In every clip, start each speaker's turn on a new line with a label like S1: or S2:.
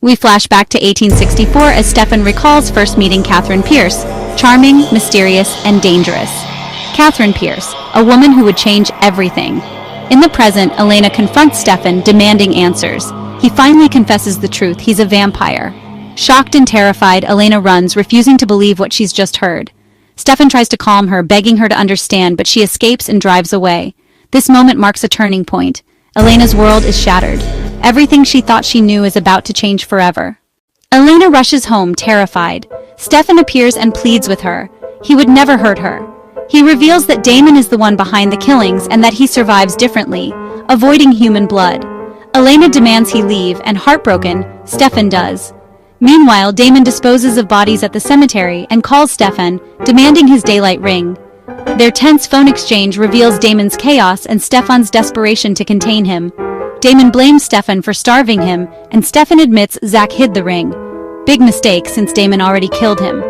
S1: We flash back to 1864 as Stefan recalls first meeting Katherine Pierce, charming, mysterious, and dangerous. Katherine Pierce, a woman who would change everything. In the present, Elena confronts Stefan, demanding answers. He finally confesses the truth, he's a vampire. Shocked and terrified, Elena runs, refusing to believe what she's just heard. Stefan tries to calm her, begging her to understand, but she escapes and drives away. This moment marks a turning point. Elena's world is shattered. Everything she thought she knew is about to change forever. Elena rushes home, terrified. Stefan appears and pleads with her. He would never hurt her. He reveals that Damon is the one behind the killings and that he survives differently, avoiding human blood. Elena demands he leave, and heartbroken, Stefan does. Meanwhile, Damon disposes of bodies at the cemetery and calls Stefan, demanding his daylight ring. Their tense phone exchange reveals Damon's chaos and Stefan's desperation to contain him. Damon blames Stefan for starving him, and Stefan admits Zach hid the ring. Big mistake, since Damon already killed him.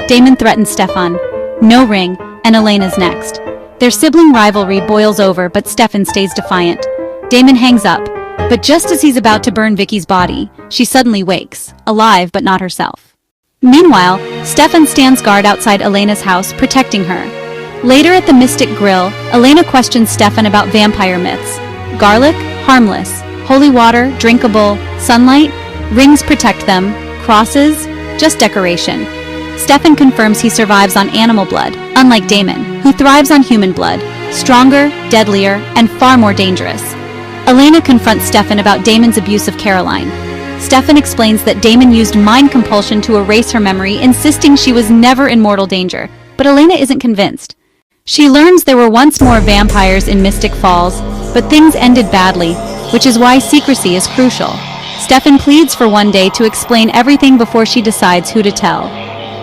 S1: Damon threatens Stefan. No ring, and Elena's next. Their sibling rivalry boils over, but Stefan stays defiant. Damon hangs up, but just as he's about to burn Vicki's body, she suddenly wakes, alive but not herself. Meanwhile, Stefan stands guard outside Elena's house, protecting her. Later at the Mystic Grill, Elena questions Stefan about vampire myths. Garlic? Harmless. Holy water? Drinkable. Sunlight? Rings protect them. Crosses? Just decoration. Stefan confirms he survives on animal blood, unlike Damon, who thrives on human blood, stronger, deadlier, and far more dangerous. Elena confronts Stefan about Damon's abuse of Caroline. Stefan explains that Damon used mind compulsion to erase her memory, insisting she was never in mortal danger, but Elena isn't convinced. She learns there were once more vampires in Mystic Falls, but things ended badly, which is why secrecy is crucial. Stefan pleads for one day to explain everything before she decides who to tell.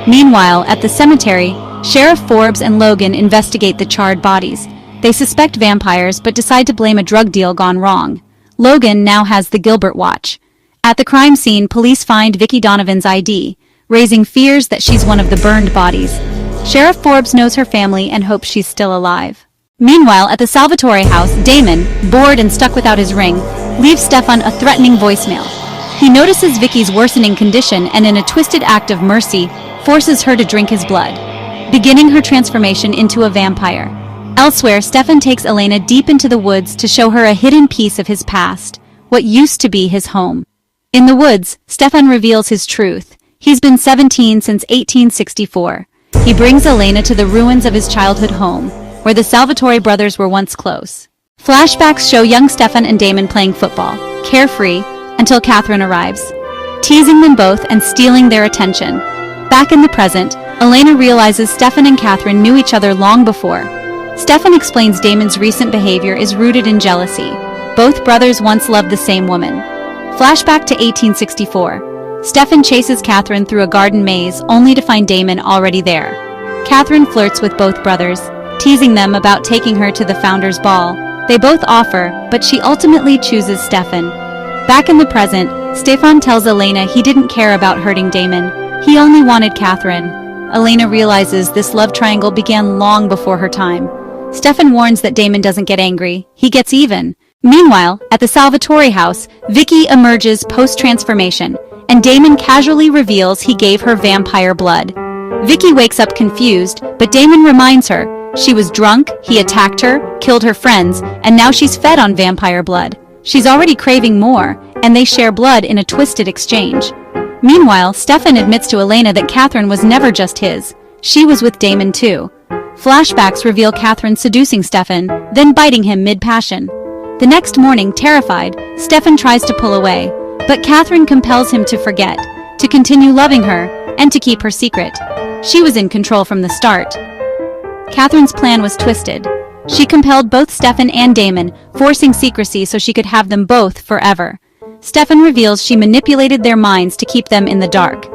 S1: Meanwhile, at the cemetery, Sheriff Forbes and Logan investigate the charred bodies. They suspect vampires, but decide to blame a drug deal gone wrong. Logan now has the Gilbert watch. At the crime scene, police find Vicki Donovan's ID, raising fears that she's one of the burned bodies. Sheriff Forbes knows her family and hopes she's still alive. Meanwhile, at the Salvatore house, Damon, bored and stuck without his ring, leaves Stefan a threatening voicemail. He notices Vicki's worsening condition and, in a twisted act of mercy, forces her to drink his blood, beginning her transformation into a vampire. Elsewhere, Stefan takes Elena deep into the woods to show her a hidden piece of his past, what used to be his home. In the woods, Stefan reveals his truth. He's been 17 since 1864. He brings Elena to the ruins of his childhood home, where the Salvatore brothers were once close. Flashbacks show young Stefan and Damon playing football, carefree, until Katherine arrives, teasing them both and stealing their attention. Back in the present, Elena realizes Stefan and Katherine knew each other long before. Stefan explains Damon's recent behavior is rooted in jealousy. Both brothers once loved the same woman. Flashback to 1864. Stefan chases Katherine through a garden maze, only to find Damon already there. Katherine flirts with both brothers, teasing them about taking her to the founder's ball. They both offer, but she ultimately chooses Stefan. Back in the present, Stefan tells Elena he didn't care about hurting Damon. He only wanted Katherine. Elena realizes this love triangle began long before her time. Stefan warns that Damon doesn't get angry. He gets even. Meanwhile, at the Salvatore house, Vicki emerges post-transformation, and Damon casually reveals he gave her vampire blood. Vicki wakes up confused, but Damon reminds her she was drunk, he attacked her, killed her friends, and now she's fed on vampire blood. She's already craving more, and they share blood in a twisted exchange. Meanwhile, Stefan admits to Elena that Katherine was never just his. She was with Damon too. Flashbacks reveal Katherine seducing Stefan, then biting him mid-passion. The next morning, terrified, Stefan tries to pull away, but Katherine compels him to forget, to continue loving her, and to keep her secret. She was in control from the start. Katherine's plan was twisted. She compelled both Stefan and Damon, forcing secrecy so she could have them both forever. Stefan reveals she manipulated their minds to keep them in the dark.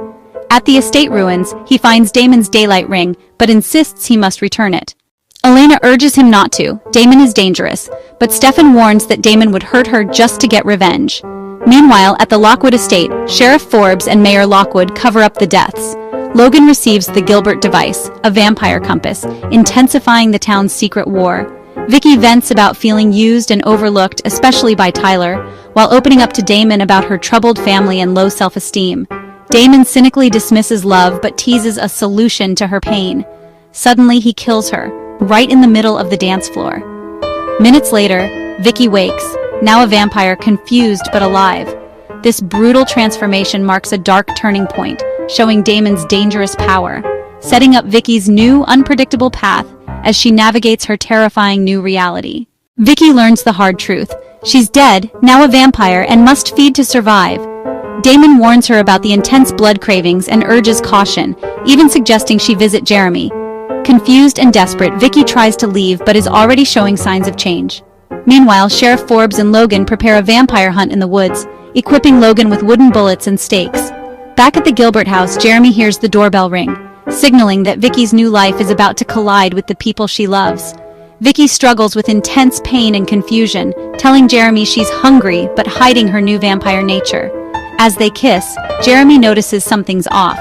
S1: At the estate ruins, he finds Damon's daylight ring, but insists he must return it. Elena urges him not to. Damon is dangerous, but Stefan warns that Damon would hurt her just to get revenge. Meanwhile, at the Lockwood estate, Sheriff Forbes and Mayor Lockwood cover up the deaths. Logan receives the Gilbert device, a vampire compass, intensifying the town's secret war. Vicki vents about feeling used and overlooked, especially by Tyler, while opening up to Damon about her troubled family and low self-esteem. Damon cynically dismisses love but teases a solution to her pain. Suddenly, he kills her, right in the middle of the dance floor. Minutes later, Vicki wakes, now a vampire, confused but alive. This brutal transformation marks a dark turning point, showing Damon's dangerous power, setting up Vicki's new, unpredictable path as she navigates her terrifying new reality. Vicki learns the hard truth. She's dead, now a vampire, and must feed to survive. Damon warns her about the intense blood cravings and urges caution, even suggesting she visit Jeremy. Confused and desperate, Vicki tries to leave but is already showing signs of change. Meanwhile, Sheriff Forbes and Logan prepare a vampire hunt in the woods, equipping Logan with wooden bullets and stakes. Back at the Gilbert house, Jeremy hears the doorbell ring, signaling that Vicki's new life is about to collide with the people she loves. Vicki struggles with intense pain and confusion, telling Jeremy she's hungry but hiding her new vampire nature. As they kiss, Jeremy notices something's off.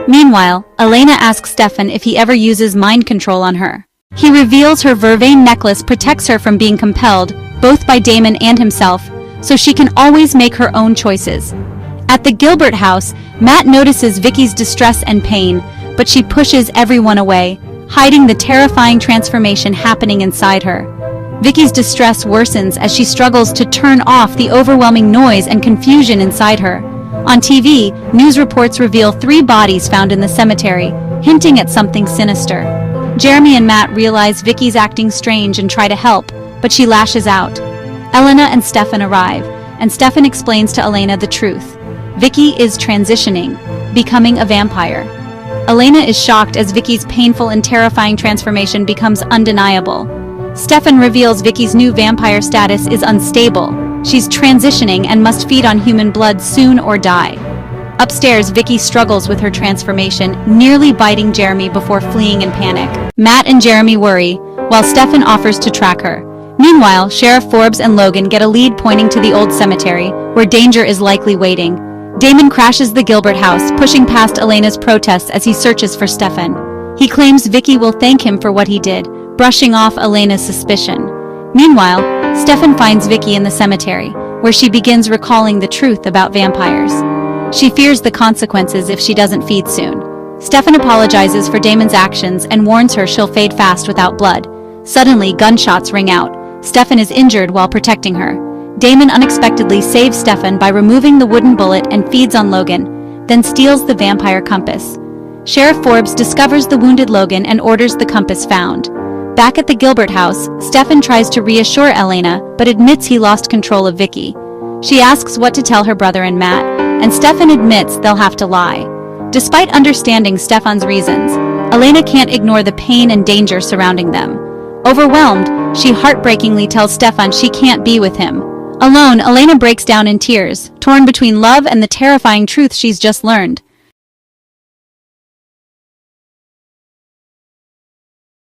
S1: Meanwhile, Elena asks Stefan if he ever uses mind control on her. He reveals her vervain necklace protects her from being compelled, both by Damon and himself, so she can always make her own choices. At the Gilbert house, Matt notices Vicki's distress and pain, but she pushes everyone away, hiding the terrifying transformation happening inside her. Vicki's distress worsens as she struggles to turn off the overwhelming noise and confusion inside her. On TV, news reports reveal 3 bodies found in the cemetery, hinting at something sinister. Jeremy and Matt realize Vicki's acting strange and try to help, but she lashes out. Elena and Stefan arrive, and Stefan explains to Elena the truth. Vicki is transitioning, becoming a vampire. Elena is shocked as Vicki's painful and terrifying transformation becomes undeniable. Stefan reveals Vicki's new vampire status is unstable. She's transitioning and must feed on human blood soon or die. Upstairs, Vicki struggles with her transformation, nearly biting Jeremy before fleeing in panic. Matt and Jeremy worry, while Stefan offers to track her. Meanwhile, Sheriff Forbes and Logan get a lead pointing to the old cemetery, where danger is likely waiting. Damon crashes the Gilbert house, pushing past Elena's protests as he searches for Stefan. He claims Vicki will thank him for what he did, brushing off Elena's suspicion. Meanwhile, Stefan finds Vicki in the cemetery, where she begins recalling the truth about vampires. She fears the consequences if she doesn't feed soon. Stefan apologizes for Damon's actions and warns her she'll fade fast without blood. Suddenly, gunshots ring out. Stefan is injured while protecting her. Damon unexpectedly saves Stefan by removing the wooden bullet and feeds on Logan, then steals the vampire compass. Sheriff Forbes discovers the wounded Logan and orders the compass found. Back at the Gilbert house, Stefan tries to reassure Elena, but admits he lost control of Vicki. She asks what to tell her brother and Matt, and Stefan admits they'll have to lie. Despite understanding Stefan's reasons, Elena can't ignore the pain and danger surrounding them. Overwhelmed, she heartbreakingly tells Stefan she can't be with him. Alone, Elena breaks down in tears, torn between love and the terrifying truth she's just learned.